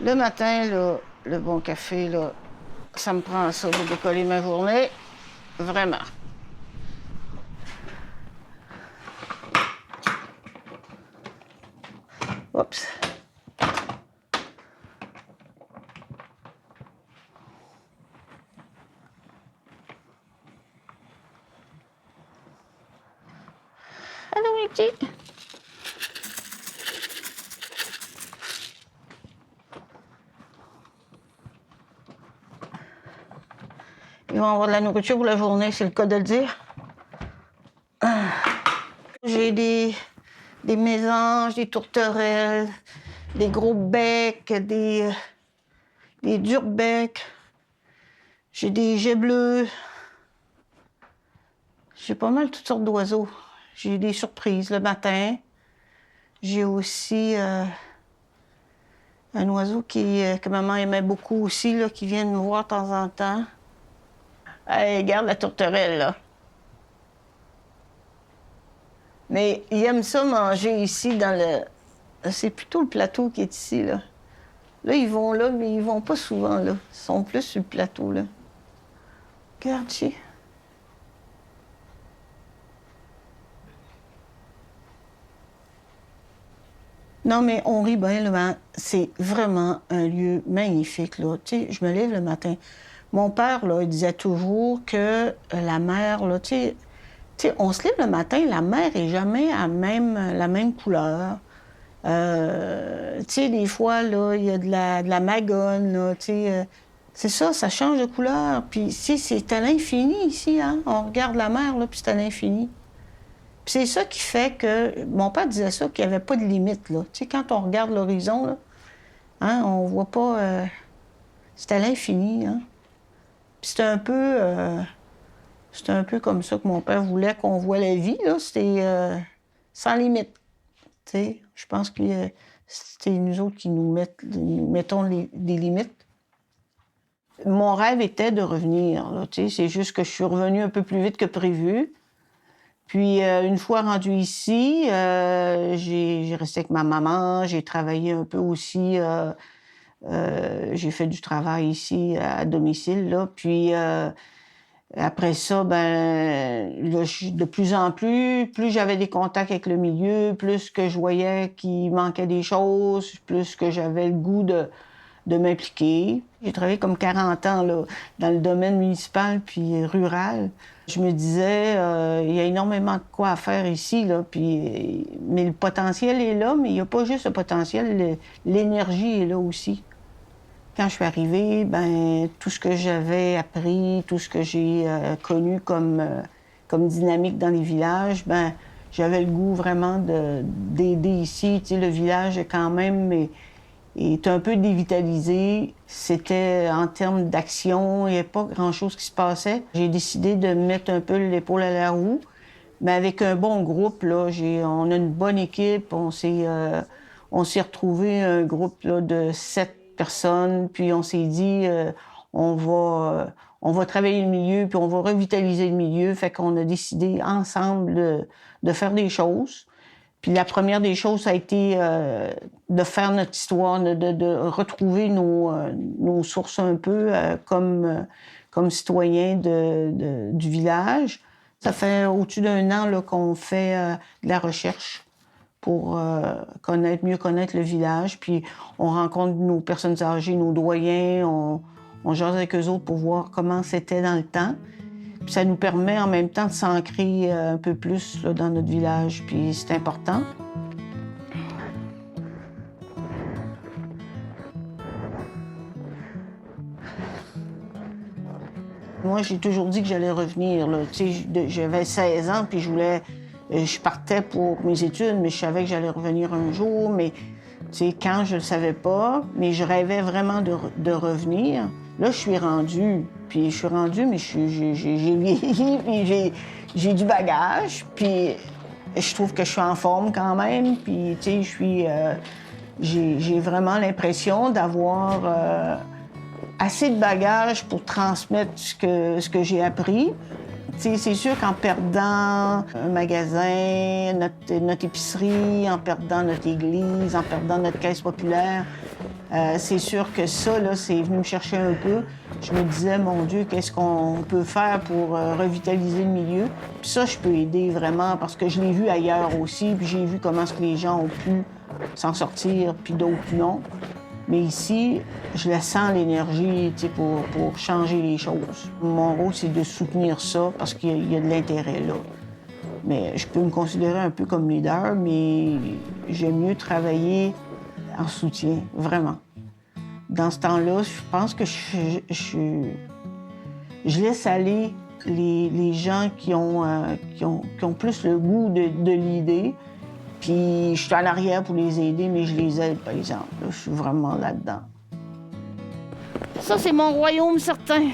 Le matin, là, le bon café, là, ça me prend ça pour décoller ma journée. Vraiment. Oups. Allô, mes petits? Ils vont avoir de la nourriture pour la journée, c'est le cas de le dire. J'ai des mésanges, des tourterelles, des gros becs, des durs becs. J'ai des jets bleus. J'ai pas mal toutes sortes d'oiseaux. J'ai des surprises le matin. J'ai aussi un oiseau que maman aimait beaucoup aussi, là, qui vient nous voir de temps en temps. Hey, regarde la tourterelle, là. Mais il aime ça manger ici dans le... C'est plutôt le plateau qui est ici, là. Là, ils vont là, mais ils vont pas souvent, là. Ils sont plus sur le plateau, là. Regarde, chez. Non, mais on rit bien, là. C'est vraiment un lieu magnifique, là. Tu sais, je me lève le matin. Mon père, là, il disait toujours que la mer, là, tu sais, on se lève le matin, la mer est jamais la même couleur. Tu sais, des fois, là, il y a de la magone, là, tu sais. C'est ça, ça change de couleur. Puis, si c'est à l'infini ici, hein. On regarde la mer, là, puis c'est à l'infini. Puis c'est ça qui fait que... Mon père disait ça, qu'il n'y avait pas de limite, là. Tu sais, quand on regarde l'horizon, là, hein, on voit pas... c'est à l'infini, hein. Puis c'est un peu comme ça que mon père voulait qu'on voit la vie, là. C'était sans limite. Tu sais, je pense que c'est nous autres qui nous mettons des limites. Mon rêve était de revenir, là, tu sais. C'est juste que je suis revenue un peu plus vite que prévu. Puis, une fois rendue ici, j'ai resté avec ma maman, j'ai travaillé un peu aussi, j'ai fait du travail ici à domicile, là. Puis, après ça, ben, là, de plus en plus j'avais des contacts avec le milieu, plus que je voyais qu'il manquait des choses, plus que j'avais le goût de m'impliquer. J'ai travaillé comme 40 ans là, dans le domaine municipal puis rural. Je me disais, il y a énormément de quoi à faire ici, là, puis, mais le potentiel est là, mais il n'y a pas juste le potentiel, l'énergie est là aussi. Quand je suis arrivée, ben tout ce que j'avais appris, tout ce que j'ai connu comme dynamique dans les villages, ben j'avais le goût vraiment d'aider ici. Tu sais, le village est quand même est un peu dévitalisé. C'était en termes d'action, il n'y avait pas grand-chose qui se passait. J'ai décidé de mettre un peu l'épaule à la roue, mais avec un bon groupe, là, on a une bonne équipe. On s'est retrouvé un groupe là, de 7 personnes, puis on s'est dit, on va travailler le milieu, puis on va revitaliser le milieu. Fait qu'on a décidé ensemble de faire des choses. Puis la première des choses, ça a été de faire notre histoire, de retrouver nos sources un peu comme citoyens du village. Ça fait au-dessus d'1 an là, qu'on fait de la recherche pour mieux connaître le village. Puis on rencontre nos personnes âgées, nos doyens, on jase avec eux autres pour voir comment c'était dans le temps. Puis ça nous permet en même temps de s'ancrer un peu plus là, dans notre village, puis c'est important. Moi, j'ai toujours dit que j'allais revenir. Là. Tu sais, j'avais 16 ans, puis je partais pour mes études, mais je savais que j'allais revenir un jour. Mais tu sais, quand je ne le savais pas, mais je rêvais vraiment de revenir. Là, je suis rendue. Puis je suis rendue, mais j'ai vieilli, puis j'ai du bagage. Puis je trouve que je suis en forme quand même. Puis tu sais, j'ai vraiment l'impression d'avoir assez de bagages pour transmettre ce que j'ai appris. C'est sûr qu'en perdant un magasin, notre épicerie, en perdant notre église, en perdant notre caisse populaire, c'est sûr que ça, là, c'est venu me chercher un peu. Je me disais, mon Dieu, qu'est-ce qu'on peut faire pour revitaliser le milieu? Puis ça, je peux aider vraiment parce que je l'ai vu ailleurs aussi, puis j'ai vu comment est-ce que les gens ont pu s'en sortir, puis d'autres non. Mais ici, je la sens, l'énergie, pour changer les choses. Mon rôle, c'est de soutenir ça parce qu'il y a de l'intérêt là. Mais je peux me considérer un peu comme leader, mais j'aime mieux travailler en soutien, vraiment. Dans ce temps-là, je pense que je laisse aller les gens qui ont plus le goût de l'idée. Puis je suis en arrière pour les aider, mais je les aide, par exemple. Là, je suis vraiment là-dedans. Ça, c'est mon royaume certain.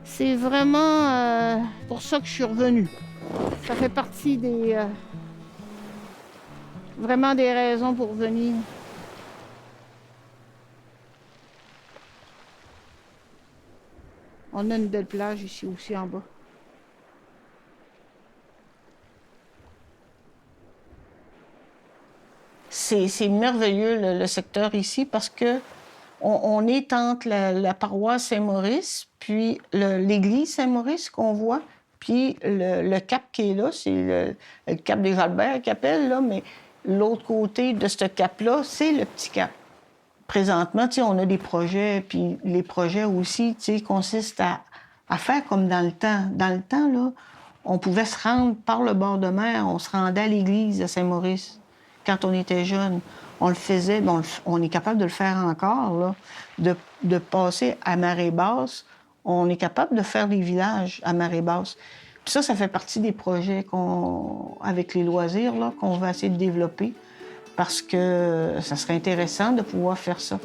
C'est vraiment pour ça que je suis revenue. Ça fait partie vraiment des raisons pour venir. On a une belle plage ici aussi en bas. C'est merveilleux le secteur ici parce que on est entre la paroisse Saint-Maurice puis l'église Saint-Maurice qu'on voit, puis le cap qui est là, c'est le cap des Albert qu'ils appellent, là, mais l'autre côté de ce cap-là, c'est le petit cap. Présentement, on a des projets, puis les projets aussi consistent à faire comme dans le temps. Dans le temps, là, on pouvait se rendre par le bord de mer, on se rendait à l'église de Saint-Maurice. Quand on était jeune, on le faisait, on est capable de le faire encore, là, de passer à marée basse. On est capable de faire des villages à marée basse. Puis ça fait partie des projets avec les loisirs là, qu'on va essayer de développer parce que ça serait intéressant de pouvoir faire ça.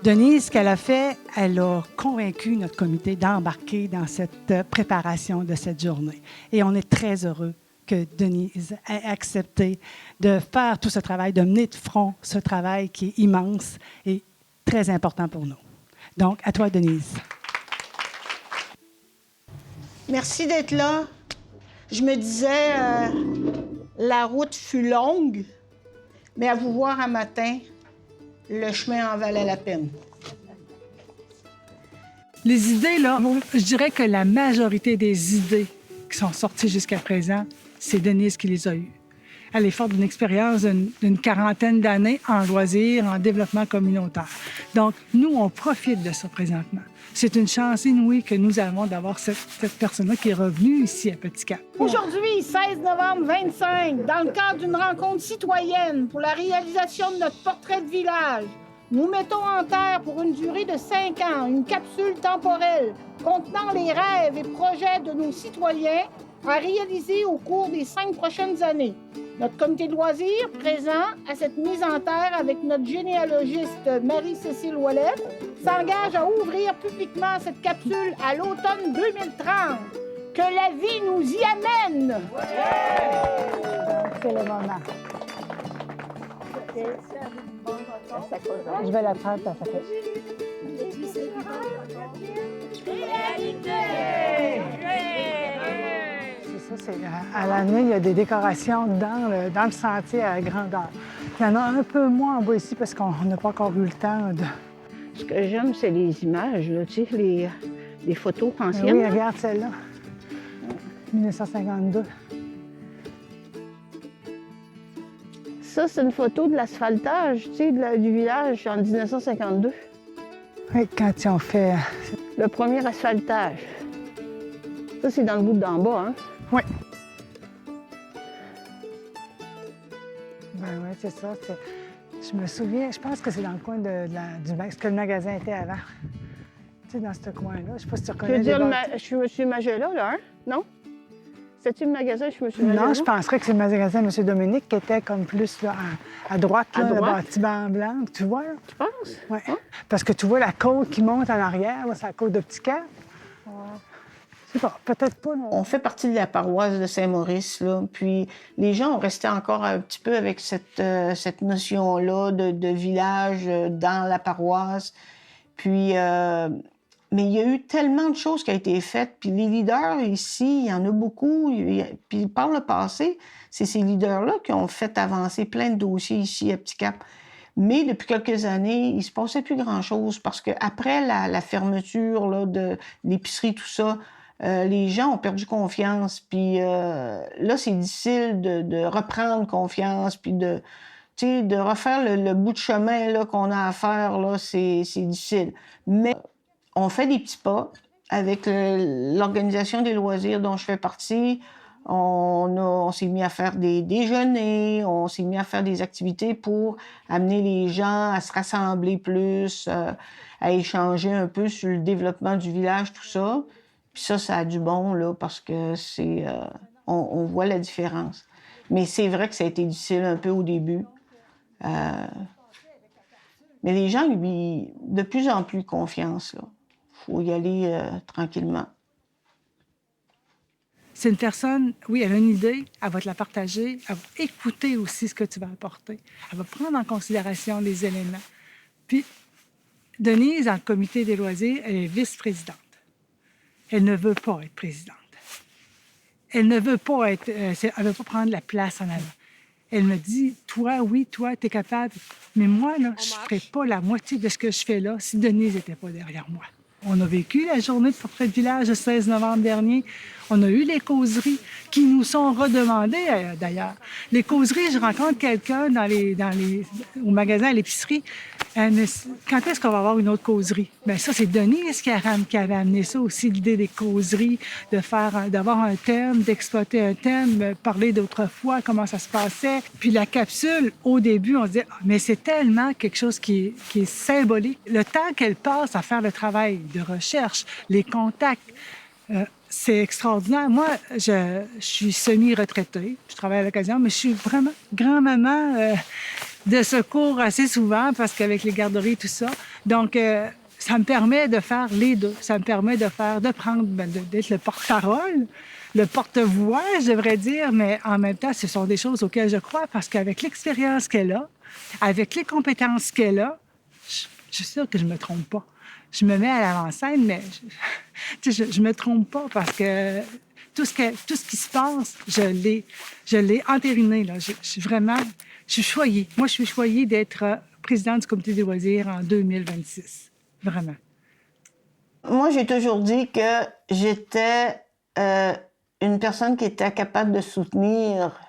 Denise, ce qu'elle a fait, elle a convaincu notre comité d'embarquer dans cette préparation de cette journée. Et on est très heureux que Denise ait accepté de faire tout ce travail, de mener de front ce travail qui est immense et très important pour nous. Donc, à toi, Denise. Merci d'être là. Je me disais, la route fut longue, mais à vous voir un matin, le chemin en valait la peine. Les idées, là, je dirais que la majorité des idées qui sont sorties jusqu'à présent, c'est Denise qui les a eues. Elle est forte d'une expérience d'une quarantaine d'années en loisirs, en développement communautaire. Donc, nous, on profite de ça présentement. C'est une chance inouïe que nous avons d'avoir cette personne-là qui est revenue ici à Petit Cap. Aujourd'hui, 16 novembre 25, dans le cadre d'une rencontre citoyenne pour la réalisation de notre portrait de village, nous mettons en terre pour une durée de 5 ans une capsule temporelle contenant les rêves et projets de nos citoyens à réaliser au cours des 5 prochaines années. Notre comité de loisirs, présent à cette mise en terre avec notre généalogiste Marie-Cécile Ouellet, s'engage à ouvrir publiquement cette capsule à l'automne 2030. Que la vie nous y amène! C'est le moment. Je vais la prendre, ça fait. C'est à l'année, il y a des décorations dans le sentier à grandeur. Il y en a un peu moins en bas ici parce qu'on n'a pas encore eu le temps de... Ce que j'aime, c'est les images, là, tu sais, les photos anciennes. Oui, regarde celle-là. 1952. Ça, c'est une photo de l'asphaltage, tu sais, du village en 1952. Oui, quand ils ont fait... Le premier asphaltage. Ça, c'est dans le bout d'en bas, hein? Oui. Ben oui, c'est ça. Je me souviens, je pense que c'est dans le coin ce que le magasin était avant. Tu sais, dans ce coin-là. Je ne sais pas si tu reconnais. Tu veux dire, M. Magella, là, hein? Non? C'était-tu le magasin, je me suis Non, je penserais que c'est le magasin M. Dominique qui était comme plus là, à droite, là, À le droite? bâtiment blanc, tu vois. Là. Tu penses? Oui. Parce que tu vois la côte qui monte en arrière, là, c'est la côte de Petit Cap. Je sais pas, peut-être pas. Non. On fait partie de la paroisse de Saint-Maurice, là. Puis les gens ont resté encore un petit peu avec cette notion-là de village dans la paroisse. Puis, mais il y a eu tellement de choses qui ont été faites. Puis les leaders ici, il y en a beaucoup. Puis par le passé, c'est ces leaders-là qui ont fait avancer plein de dossiers ici à Petit Cap. Mais depuis quelques années, il se passait plus grand-chose parce qu'après la fermeture là, de l'épicerie, tout ça, les gens ont perdu confiance. Puis là, c'est difficile de reprendre confiance, puis de refaire le bout de chemin là, qu'on a à faire, là, c'est difficile. Mais on fait des petits pas avec l'organisation des loisirs dont je fais partie. On s'est mis à faire des déjeuners, on s'est mis à faire des activités pour amener les gens à se rassembler plus, à échanger un peu sur le développement du village, tout ça. Puis ça a du bon, là, parce que on voit la différence. Mais c'est vrai que ça a été difficile un peu au début. Mais les gens lui de plus en plus confiance, là. Faut y aller tranquillement. C'est une personne, oui, elle a une idée, elle va te la partager, elle va écouter aussi ce que tu vas apporter. Elle va prendre en considération les éléments. Puis, Denise, dans le comité des loisirs, elle est vice-présidente. Elle ne veut pas être présidente. Elle ne veut pas être, elle veut pas prendre la place en avant. Elle me dit, toi, oui, toi, tu es capable. Mais moi, là, je ne ferais pas la moitié de ce que je fais là si Denise n'était pas derrière moi. On a vécu la journée de portrait de village le 16 novembre dernier. On a eu les causeries qui nous sont redemandées, d'ailleurs. Les causeries, je rencontre quelqu'un au magasin, à l'épicerie. Quand est-ce qu'on va avoir une autre causerie? Bien, ça, c'est Denise qui avait amené ça aussi, l'idée des causeries, d'avoir un thème, d'exploiter un thème, parler d'autrefois, comment ça se passait. Puis la capsule, au début, on se dit, mais c'est tellement quelque chose qui est symbolique. Le temps qu'elle passe à faire le travail de recherche, les contacts, c'est extraordinaire. Moi, je suis semi-retraitée. Je travaille à l'occasion, mais je suis vraiment grand-maman de secours assez souvent parce qu'avec les garderies et tout ça. Donc, ça me permet de faire les deux. Ça me permet d'être le porte-parole, le porte-voix, je devrais dire, mais en même temps, ce sont des choses auxquelles je crois parce qu'avec l'expérience qu'elle a, avec les compétences qu'elle a, je suis sûre que je ne me trompe pas. Je me mets à l'avant-scène, mais je me trompe pas parce que tout ce qui se passe, je l'ai entériné. Là. Je suis choyée. Moi, je suis choyée d'être présidente du comité des loisirs en 2026. Vraiment. Moi, j'ai toujours dit que j'étais une personne qui était capable de soutenir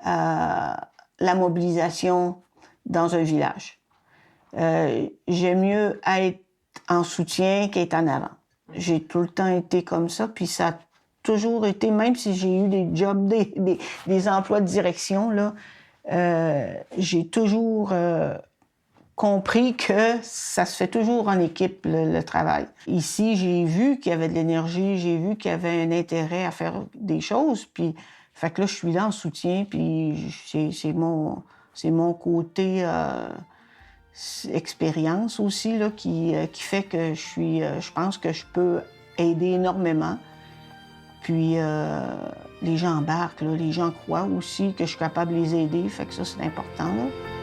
la mobilisation dans un village. J'aime mieux être en soutien qu'être en avant. J'ai tout le temps été comme ça, puis ça a toujours été, même si j'ai eu des jobs, des emplois de direction, là, j'ai toujours compris que ça se fait toujours en équipe, le travail. Ici, j'ai vu qu'il y avait de l'énergie, j'ai vu qu'il y avait un intérêt à faire des choses, puis fait que là, je suis là en soutien, puis c'est mon côté expérience aussi là, qui fait que je pense que je peux aider énormément. Puis les gens embarquent, là, les gens croient aussi que je suis capable de les aider, fait que ça, c'est important, là.